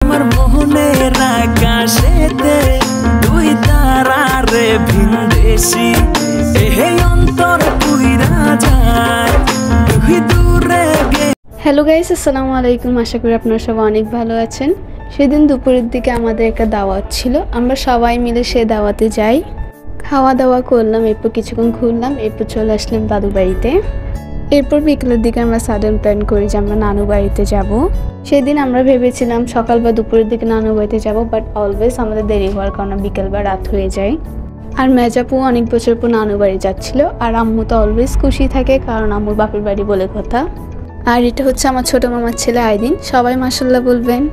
আমার মোহনের আকাশেতে তুই তারারে ভিনদেশি এই অন্তর পুইরা যায় তুই দূরে গে। হ্যালো গাইস, আসসালামু আলাইকুম। আশা করি আপনারা সবাই অনেক ভালো আছেন। সেদিন দুপুরের দিকে আমাদের একটা দাওয়াত ছিল, আমরা সবাই মিলে সেই দাওয়াতে যাই। খাওয়া দাওয়া করলাম, এরপর কিছুক্ষণ ঘুরলাম, এরপর চলে আসলাম দাদু বাড়িতে। এরপর বিকেলের দিকে আমরা সাডেন প্ল্যান করি যে আমরা নানু বাড়িতে যাব। সেদিন আমরা ভেবেছিলাম সকাল বা দুপুরের দিকে নানু বাড়িতে যাব, বাট অলওয়েজ আমাদের দেরি হওয়ার কারণে বিকেল বা রাত হয়ে যায়। আর মেজাপু অনেক বছর পর নানু বাড়ি যাচ্ছিল, আর আম্মু তো অলওয়েজ খুশি থাকে কারণ আম্মুর বাপের বাড়ি বলে কথা। আর এটা হচ্ছে আমার ছোট মামার ছেলে আইদিন, সবাই মাশাআল্লাহ বলবেন।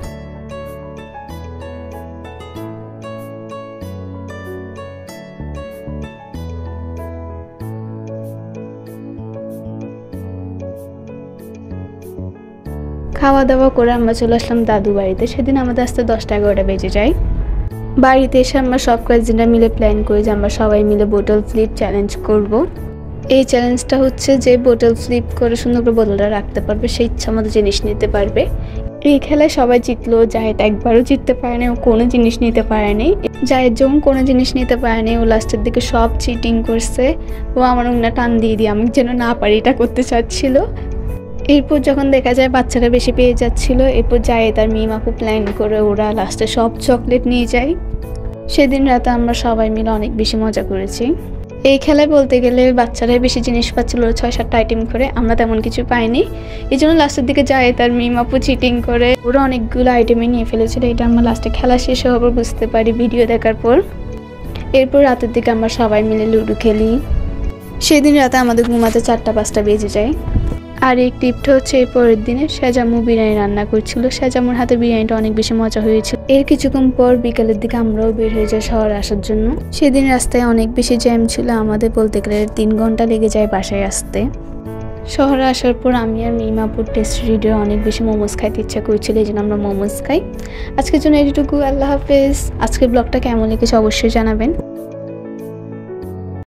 খাওয়া দাওয়া করে আমরা চলে আসলাম দাদু বাড়িতে। সেদিন আমাদের আসতে 10-11টা বেজে যায়। বাড়িতে এসে আমরা সব কাজিনরা মিলে প্ল্যান করি যে আমরা সবাই মিলে বোতল ফ্লিপ চ্যালেঞ্জ করব। এই চ্যালেঞ্জটা হচ্ছে যে বোতল ফ্লিপ করে সুন্দর করে বোতলটা রাখতে পারবে, সেই ইচ্ছা মতো জিনিস নিতে পারবে। এই খেলায় সবাই জিতলো, জাহেদ একবারও জিততে পারেনি, ও কোনো জিনিস নিতে পারেনি। জাহেদ যখন কোনো জিনিস নিতে পারেনি, ও লাস্টের দিকে সব চিটিং করছে। ও আমার উন্না টান দিয়ে আমি যেন না পারি এটা করতে চাচ্ছিল। এরপর যখন দেখা যায় বাচ্চারা বেশি পেয়ে যাচ্ছিল, এরপর জায়েদ আর মিম আপু প্ল্যান করে ওরা লাস্টে সব চকলেট নিয়ে যায়। সেদিন রাতে আমরা সবাই মিলে অনেক বেশি মজা করেছি। এই খেলায় বলতে গেলে বাচ্চারাই বেশি জিনিস পাচ্ছিল, 6-7টা আইটেম করে, আমরা তেমন কিছু পাইনি। এই জন্য লাস্টের দিকে জায়েদ আর মিম আপু চিটিং করে ওরা অনেকগুলো আইটেমে নিয়ে ফেলেছিল। এটা আমরা লাস্টে খেলা শেষ হওয়ার পর বুঝতে পারি ভিডিও দেখার পর। এরপর রাতের দিকে আমরা সবাই মিলে লুডো খেলি। সেদিন রাতে আমাদের ঘুমাতে 4টা-5টা বেজে যায়। আর এই টিপটা হচ্ছে এই পরের দিনে সেজামু বিরিয়ানি রান্না করছিল। সেজামুর হাতে বিরিয়ানিটা অনেক বেশি মজা হয়েছিল। এর কিছুক্ষণ পর বিকালের দিকে আমরাও বের হয়ে যাই শহরে আসার জন্য। সেদিন রাস্তায় অনেক বেশি জ্যাম ছিল, আমাদের বলতে গেলে 3 ঘন্টা লেগে যায় বাসায় আসতে। শহরে আসার পর আমি আর মিমাপুর টেস্ট রিডে অনেক বেশি মোমোজ খাইতে ইচ্ছা করছিল, এই জন্য আমরা মোমোজ খাই। আজকের জন্য এটুকু, আল্লাহ হাফেজ। আজকের ব্লগটা কেমন লেগেছে অবশ্যই জানাবেন।